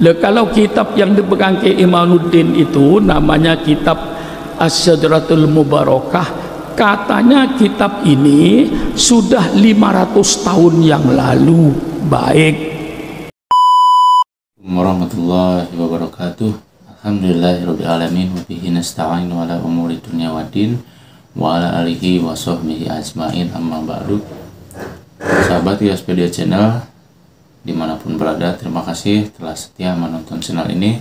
Kalau kitab yang dipegang ke Imanuddin itu namanya kitab Asy-Syajaratul Mubarakah, katanya kitab ini sudah 500 tahun yang lalu. Baik. Warahmatullahi wabarakatuh. Alhamdulillahirabbil alamin wa bihi nasta'in ala umuri dunya waddin wa ala alihi wa sahbihi ajmain, amma ba'du. Sahabat Yaspedia Channel dimanapun berada, terima kasih telah setia menonton channel ini.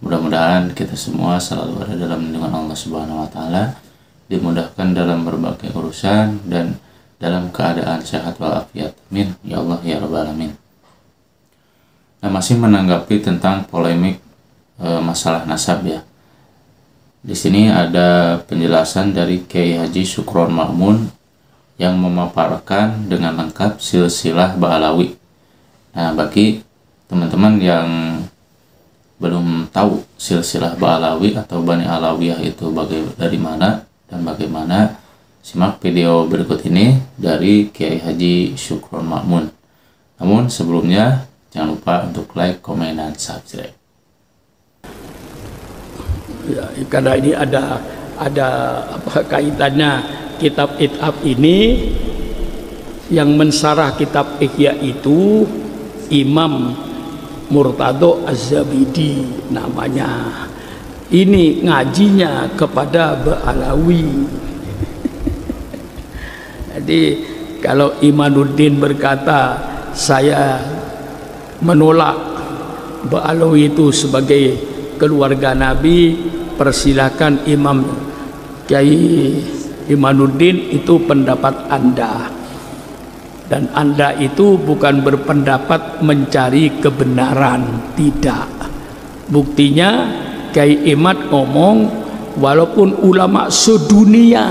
Mudah-mudahan kita semua selalu ada dalam lindungan Allah Subhanahu wa Ta'ala, dimudahkan dalam berbagai urusan dan dalam keadaan sehat walafiat. Amin ya Allah ya Rabbal alamin. Nah, masih menanggapi tentang polemik masalah nasab ya. Di sini ada penjelasan dari Kiai Haji Syukron Ma'mun yang memaparkan dengan lengkap silsilah Ba'alawi. Nah, bagi teman-teman yang belum tahu silsilah Ba'alawi atau Bani Alawiyah itu dari mana dan bagaimana, simak video berikut ini dari Kiai Haji Syukron Ma'mun. Namun sebelumnya jangan lupa untuk like, komen, dan subscribe. Ya, karena ini ada apa kaitannya kitab Ithaf ini, yang mensarah kitab Ihya itu Imam Murtado Az-Zabidi namanya. Ini ngajinya kepada Ba'alawi. Jadi kalau Imanuddin berkata saya menolak Ba'alawi itu sebagai keluarga Nabi, persilakan Imam Kiai Imanuddin, itu pendapat Anda. Dan Anda itu bukan berpendapat mencari kebenaran, tidak. Buktinya Kiai Imad ngomong, walaupun ulama sedunia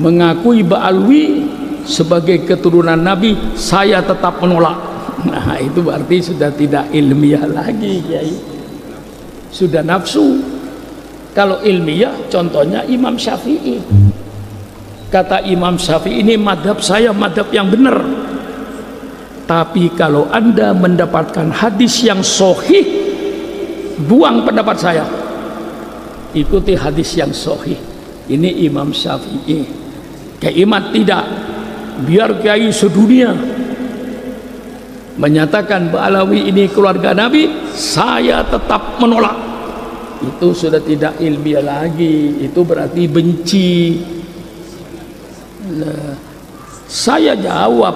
mengakui Ba'alawi sebagai keturunan Nabi, saya tetap menolak. Nah, itu berarti sudah tidak ilmiah lagi, Kiai. Sudah nafsu. Kalau ilmiah, contohnya Imam Syafi'i. Kata Imam Syafi'i, ini madhab saya, madhab yang benar. Tapi kalau Anda mendapatkan hadis yang sahih, buang pendapat saya, ikuti hadis yang sahih. Ini Imam Syafi'i. Kiai Imad tidak. Biar kiai sedunia menyatakan Ba'alawi ini keluarga Nabi, saya tetap menolak. Itu sudah tidak ilmiah lagi. Itu berarti benci. Saya jawab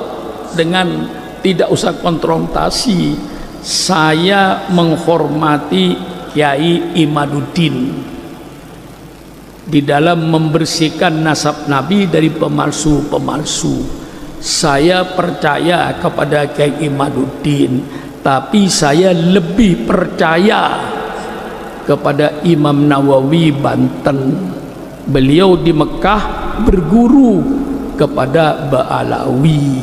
dengan tidak usah konfrontasi. Saya menghormati Kiai Imaduddin di dalam membersihkan nasab Nabi dari pemalsu-pemalsu. Saya percaya kepada Kiai Imaduddin, tapi saya lebih percaya kepada Imam Nawawi Banten. Beliau di Mekah berguru kepada Ba'alawi.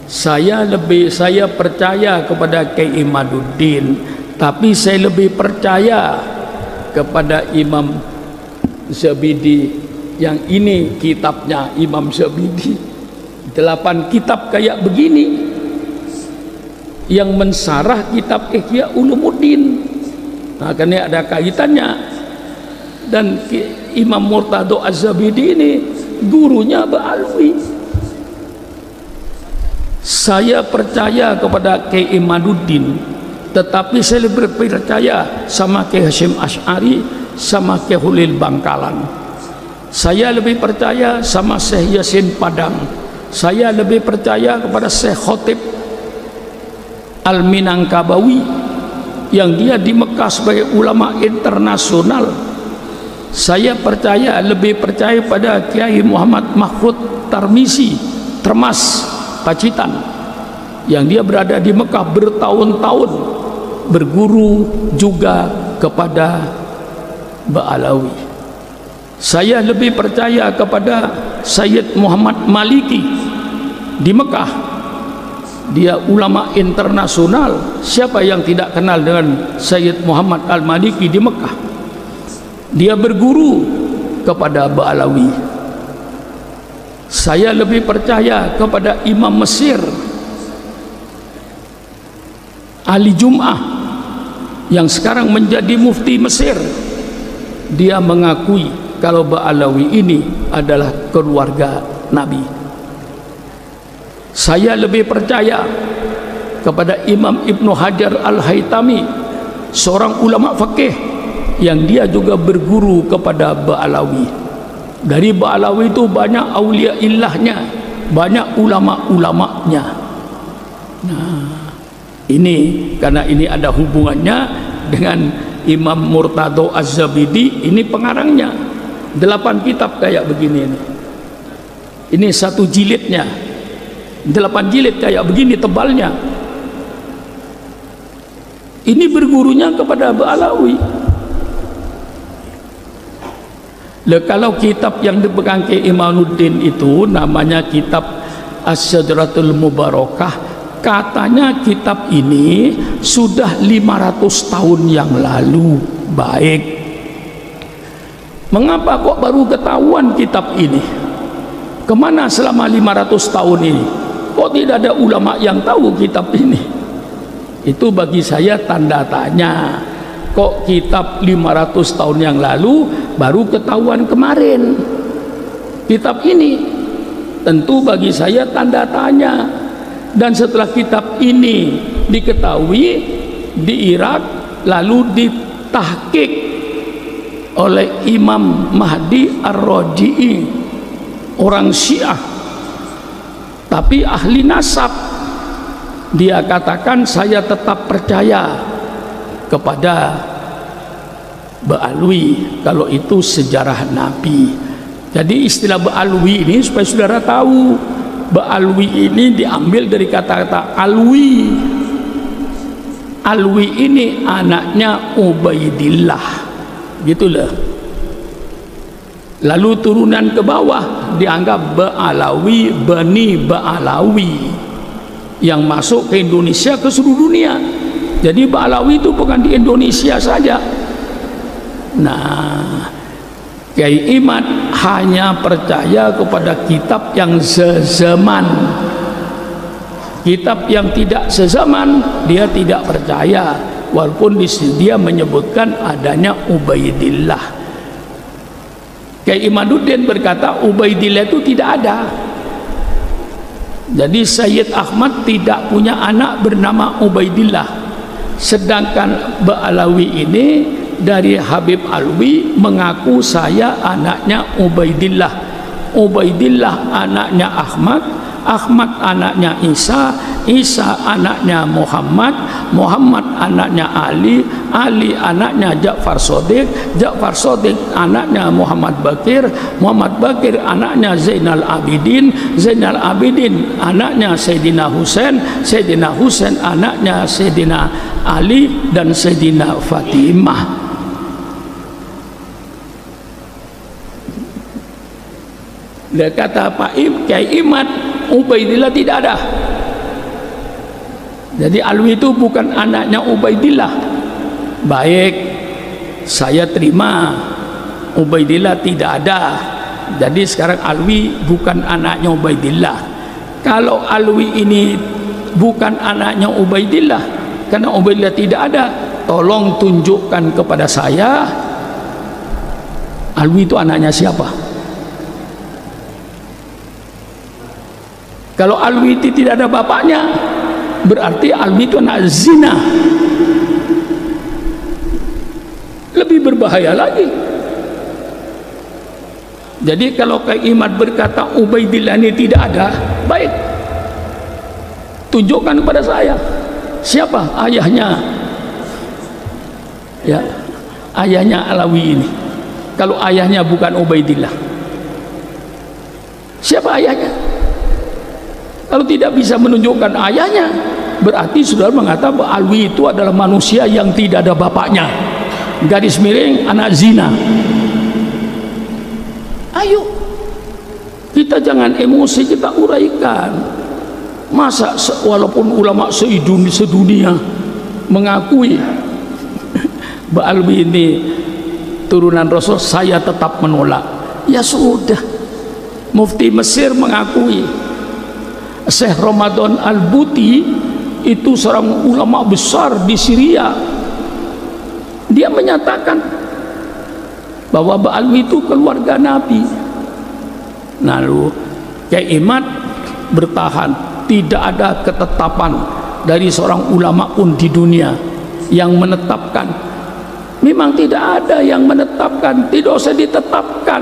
Saya percaya kepada Kiai Imaduddin, tapi saya lebih percaya kepada Imam Zabidi. Yang ini kitabnya Imam Zabidi, 8 kitab kayak begini yang mensarah kitab Ihya Ulumuddin. Nah, karena ada kaitannya. Dan Imam Murtado Az-Zabidi ini gurunya Ba'alawi. Saya percaya kepada Kiai Imaduddin, tetapi saya lebih percaya sama Kiai Hasyim Asy'ari, sama Kiai Hulil Bangkalan. Saya lebih percaya sama Syekh Yasin Padang. Saya lebih percaya kepada Syekh Khotib Al-Minangkabawi yang dia di Mekah sebagai ulama internasional. Saya lebih percaya pada Kiai Muhammad Mahfud Tarmisi, Termas, Pacitan, yang dia berada di Mekah bertahun-tahun, berguru juga kepada Ba'alawi. Saya lebih percaya kepada Sayyid Muhammad Maliki di Mekah. Dia ulama internasional. Siapa yang tidak kenal dengan Sayyid Muhammad Al-Maliki di Mekah? Dia berguru kepada Ba'alawi. Saya lebih percaya kepada Imam Mesir Ali Jum'ah yang sekarang menjadi mufti Mesir, dia mengakui kalau Ba'alawi ini adalah keluarga Nabi. Saya lebih percaya kepada Imam Ibnu Hajar Al-Haytami, seorang ulama fikih yang dia juga berguru kepada Ba'alawi. Dari Ba'alawi itu banyak aulia illahnya, banyak ulama-ulamanya. Nah, ini karena ini ada hubungannya dengan Imam Murtado Az-Zabidi, ini pengarangnya 8 kitab kayak begini ini 1 jilidnya 8 jilid kayak begini tebalnya. Ini bergurunya kepada Ba'alawi. Kalau kitab yang dipegang ke Imanuddin itu namanya kitab As-Sadratul Mubarakah, katanya kitab ini sudah 500 tahun yang lalu. Baik, mengapa kok baru ketahuan kitab ini? Kemana selama 500 tahun ini? Kok tidak ada ulama yang tahu kitab ini? Itu bagi saya tanda tanya. Kok kitab 500 tahun yang lalu baru ketahuan kemarin kitab ini? Tentu bagi saya tanda tanya. Dan setelah kitab ini diketahui di Irak, lalu ditahqiq oleh Imam Mahdi Ar-Raji'i, orang Syiah tapi ahli nasab, dia katakan saya tetap percaya kepada Ba'alwi kalau itu sejarah Nabi. Jadi istilah Ba'alwi ini supaya saudara tahu, Ba'alwi ini diambil dari kata-kata alwi. Alwi ini anaknya Ubaidillah, gitulah. Lalu turunan ke bawah dianggap Ba'alawi, Bani Ba'alawi, yang masuk ke Indonesia, ke seluruh dunia. Jadi Ba'alawi itu bukan di Indonesia saja. Nah, Kiai Imad hanya percaya kepada kitab yang sezaman. Kitab yang tidak sezaman dia tidak percaya, walaupun dia menyebutkan adanya Ubaidillah. Kiai Imaduddin berkata Ubaidillah itu tidak ada. Jadi Sayyid Ahmad tidak punya anak bernama Ubaidillah. Sedangkan Ba'alawi ini dari Habib Alwi mengaku saya anaknya Ubaidillah. Ubaidillah anaknya Ahmad, Ahmad anaknya Isa, Isa anaknya Muhammad, Muhammad anaknya Ali, Ali anaknya Ja'far Shadiq, Ja'far Shadiq anaknya Muhammad Bakir, Muhammad Bakir anaknya Zainal Abidin, Zainal Abidin anaknya Sayyidina Husain, Sayyidina Husain anaknya Sayyidina Ali dan Sayyidina Fatimah. Dia kata Pak Kiai Imad, Ubaidillah tidak ada. Jadi Alwi itu bukan anaknya Ubaidillah. Baik, saya terima Ubaidillah tidak ada. Jadi sekarang Alwi bukan anaknya Ubaidillah. Kalau Alwi ini bukan anaknya Ubaidillah, karena Ubaidillah tidak ada, tolong tunjukkan kepada saya Alwi itu anaknya siapa. Kalau Alwi itu tidak ada bapaknya, berarti Alwi itu anak zina. Lebih berbahaya lagi. Jadi kalau Kiai Imad berkata Ubaidillah ini tidak ada, baik, tunjukkan kepada saya siapa ayahnya. Ya, ayahnya Alawi ini. Kalau ayahnya bukan Ubaidillah, siapa ayahnya? Kalau tidak bisa menunjukkan ayahnya, berarti saudara mengatakan bahwa Alwi itu adalah manusia yang tidak ada bapaknya, garis miring anak zina. Ayo kita jangan emosi, kita uraikan. Masa walaupun ulama sedunia mengakui bahwa Alwi ini turunan Rasul, saya tetap menolak. Ya sudah, Mufti Mesir mengakui. Syekh Ramadan Al-Buti itu seorang ulama besar di Syria, Dia menyatakan bahwa Ba'alwi itu keluarga Nabi. Lalu Kyai Imad bertahan, tidak ada ketetapan dari seorang ulama pun di dunia yang menetapkan. Memang tidak ada yang menetapkan, tidak usah ditetapkan,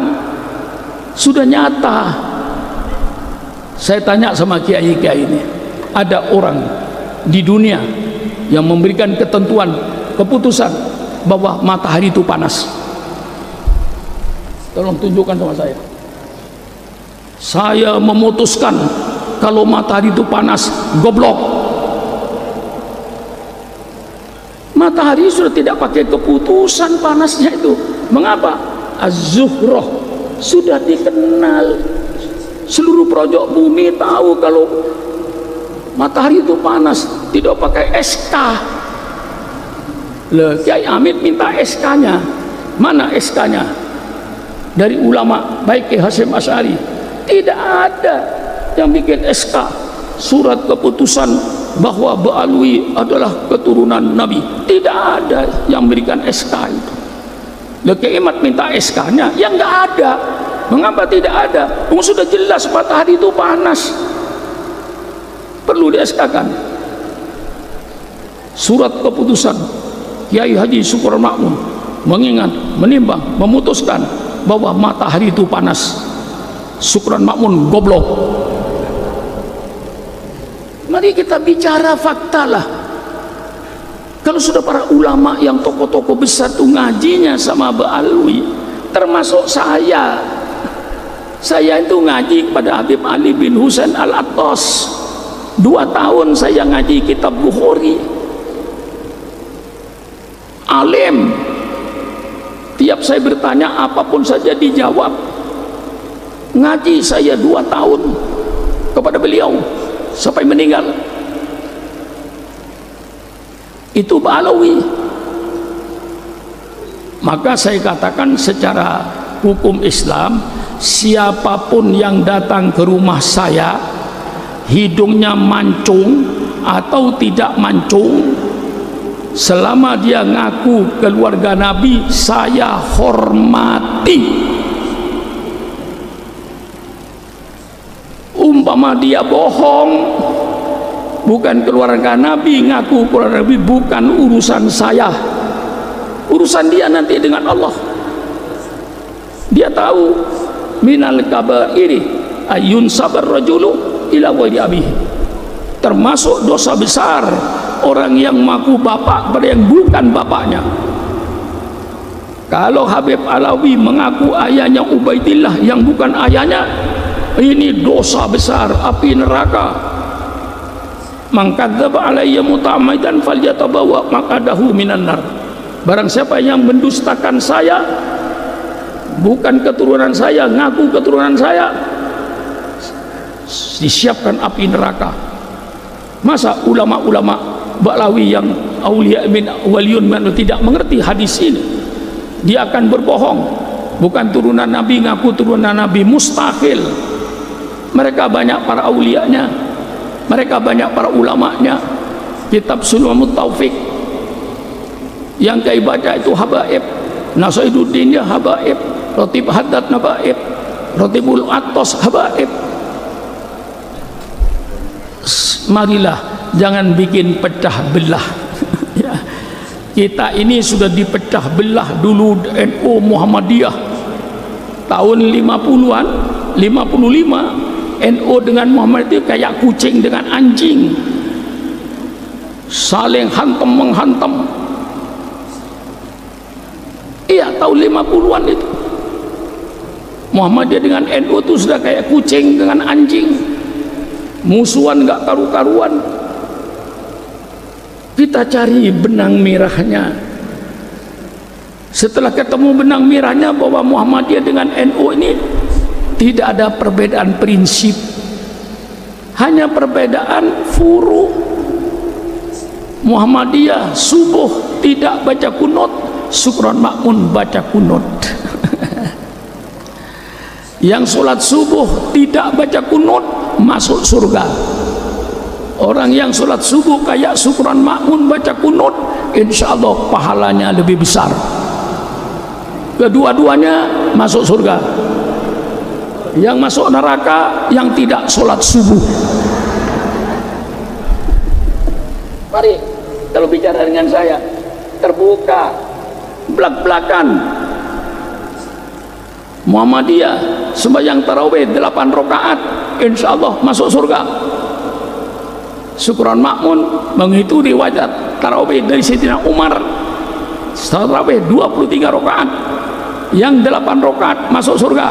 sudah nyata. Saya tanya sama kiai-kiai ini, ada orang di dunia yang memberikan ketentuan, keputusan bahwa matahari itu panas? Tolong tunjukkan sama saya. Saya memutuskan kalau matahari itu panas, goblok. Matahari sudah tidak pakai keputusan panasnya itu. Mengapa? Az-Zuhroh sudah dikenal, seluruh pojok bumi tahu kalau matahari itu panas, tidak pakai SK. Kiai Hamid minta SK-nya. Mana SK-nya? Dari ulama baik Kiai Hasyim Asy'ari, tidak ada yang bikin SK surat keputusan bahwa Ba'alwi adalah keturunan Nabi. Tidak ada yang memberikan SK itu. Kiai Imad minta SK-nya, yang nggak ada. Mengapa tidak ada? Sudah jelas matahari itu panas, perlu di SK-kan. Surat keputusan Kiai Haji Syukur Makmun mengingat, menimbang, memutuskan bahwa matahari itu panas. Syukran Makmun goblok. Mari kita bicara fakta lah. Kalau sudah para ulama yang tokoh-tokoh besar tuh ngajinya sama Ba'alwi, termasuk saya itu ngaji kepada Habib Ali bin Husain Al-Attas 2 tahun saya ngaji kitab Bukhari. Alim, tiap saya bertanya apapun saja dijawab. Ngaji saya 2 tahun kepada beliau sampai meninggal. Itu Ba'alwi. Maka saya katakan secara hukum Islam, siapapun yang datang ke rumah saya, hidungnya mancung atau tidak mancung, selama dia ngaku keluarga Nabi, saya hormati. Umpama dia bohong, bukan keluarga Nabi, ngaku keluarga Nabi, bukan urusan saya, urusan dia nanti dengan Allah. Dia tahu minal kabairi ayun sabar rajulu ila wali abihi, termasuk dosa besar orang yang mengaku bapak pada yang bukan bapaknya. Kalau Habib Alawi mengaku ayahnya Ubaidillah yang bukan ayahnya, ini dosa besar, api neraka. Man kadzdzaba alayya muta'ammidan falyatabawa maq'adahu minan nar. Barang siapa yang mendustakan saya, bukan keturunan saya, ngaku keturunan saya, disiapkan api neraka. Masa ulama-ulama Ba'lawi yang aulia min waliyun man tidak mengerti hadis ini? Dia akan berbohong, bukan turunan Nabi, ngaku turunan Nabi, mustahil. Mereka banyak para aulianya, mereka banyak para ulamanya. Kitab Sulmamut Taufik yang kai baca itu habaib, Nasaiduddin ya habaib, Ratib Haddad habaib, Ratibul Atos habaib. Marilah jangan bikin pecah belah. Ya. Kita ini sudah dipecah belah dulu. NU Muhammadiyah tahun 50-an 55, NU dengan Muhammadiyah kayak kucing dengan anjing, saling hantam menghantam. Iya, tahun 50-an itu Muhammadiyah dengan NU itu sudah kayak kucing dengan anjing, musuhan nggak karu-karuan. Kita cari benang merahnya. Setelah ketemu benang merahnya bahwa Muhammadiyah dengan NU ini tidak ada perbedaan prinsip, hanya perbedaan furu. Muhammadiyah subuh tidak baca kunut, Syukron Makmun baca kunut. Yang sholat subuh tidak baca kunut masuk surga. Orang yang sholat subuh kayak syukuran makmun baca kunut, insya Allah pahalanya lebih besar. Kedua-duanya masuk surga. Yang masuk neraka yang tidak sholat subuh. Mari kalau bicara dengan saya terbuka, belak-belakan. Muhammadiyah sembahyang tarawih 8 rakaat, insya Allah masuk surga. Syukuran makmun mengikuti riwayat tarawih dari Sayyidina Umar, tarawih 23 rakaat, yang 8 rakaat masuk surga,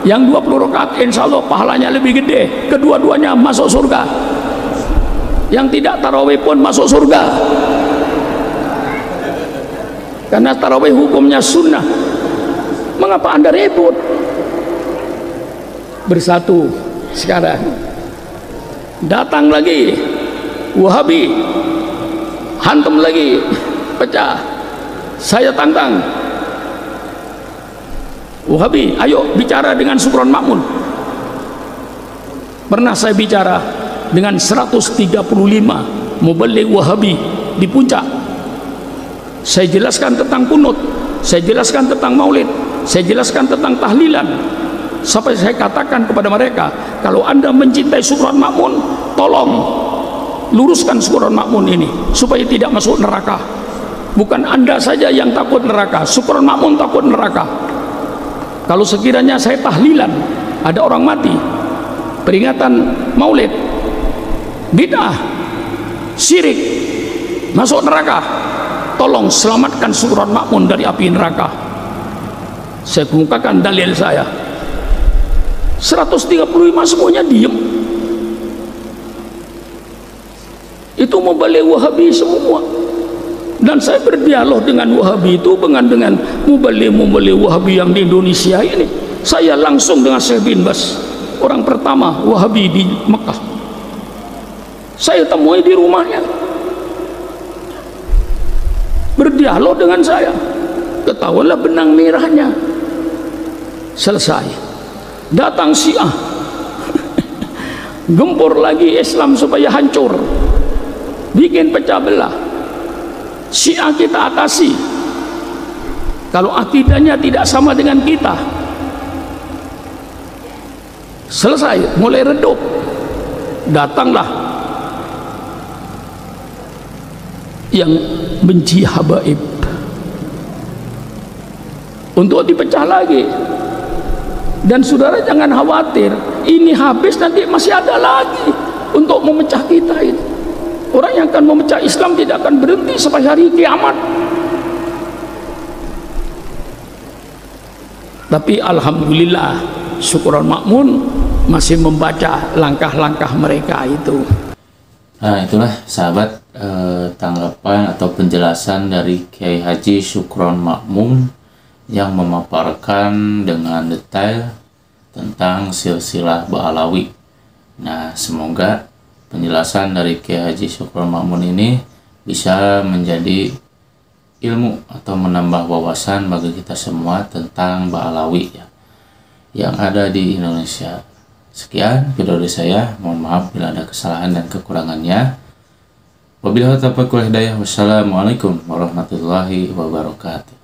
yang 20 rakaat insya Allah pahalanya lebih gede. Kedua-duanya masuk surga. Yang tidak tarawih pun masuk surga, karena tarawih hukumnya sunnah. Mengapa Anda ribut? Bersatu sekarang. Datang lagi Wahabi, hantam lagi, pecah. Saya tantang Wahabi, ayo bicara dengan syukuran makmun. Pernah saya bicara dengan 135 mubaligh Wahabi di puncak. Saya jelaskan tentang kunut, saya jelaskan tentang maulid, saya jelaskan tentang tahlilan. Sampai saya katakan kepada mereka, kalau Anda mencintai syukuran makmun, tolong luruskan syukuran makmun ini supaya tidak masuk neraka. Bukan Anda saja yang takut neraka, syukuran makmun takut neraka. Kalau sekiranya saya tahlilan, ada orang mati, peringatan maulid, bid'ah, syirik, masuk neraka, tolong selamatkan syukuran makmun dari api neraka. Saya kemukakan dalil saya. 135 semuanya diem. Itu mubaligh Wahabi semua. Dan saya berdialog dengan Wahabi itu dengan mubaligh Wahabi yang di Indonesia ini. Saya langsung dengan Syekh bin Bas, orang pertama Wahabi di Mekah. Saya temui di rumahnya, berdialog dengan saya. Ketahuilah benang merahnya. Selesai. Datang Syiah, gempur lagi Islam supaya hancur, bikin pecah belah. Syiah kita atasi. Kalau akidahnya tidak sama dengan kita, selesai, mulai redup. Datanglah yang benci habaib untuk dipecah lagi. Dan saudara jangan khawatir, ini habis nanti masih ada lagi untuk memecah kita ini. Orang yang akan memecah Islam tidak akan berhenti sampai hari kiamat. Tapi alhamdulillah syukuran makmun masih membaca langkah-langkah mereka itu. Nah itulah sahabat tanggapan atau penjelasan dari Kiai Haji Syukron Makmun yang memaparkan dengan detail tentang silsilah Ba'alawi. Nah semoga penjelasan dari Kiai Haji Syukron Makmun ini bisa menjadi ilmu atau menambah wawasan bagi kita semua tentang Ba'alawi ya, yang ada di Indonesia. Sekian video dari saya, mohon maaf bila ada kesalahan dan kekurangannya. Wabillahi taufiq wal hidayah. Wassalamualaikum warahmatullahi wabarakatuh.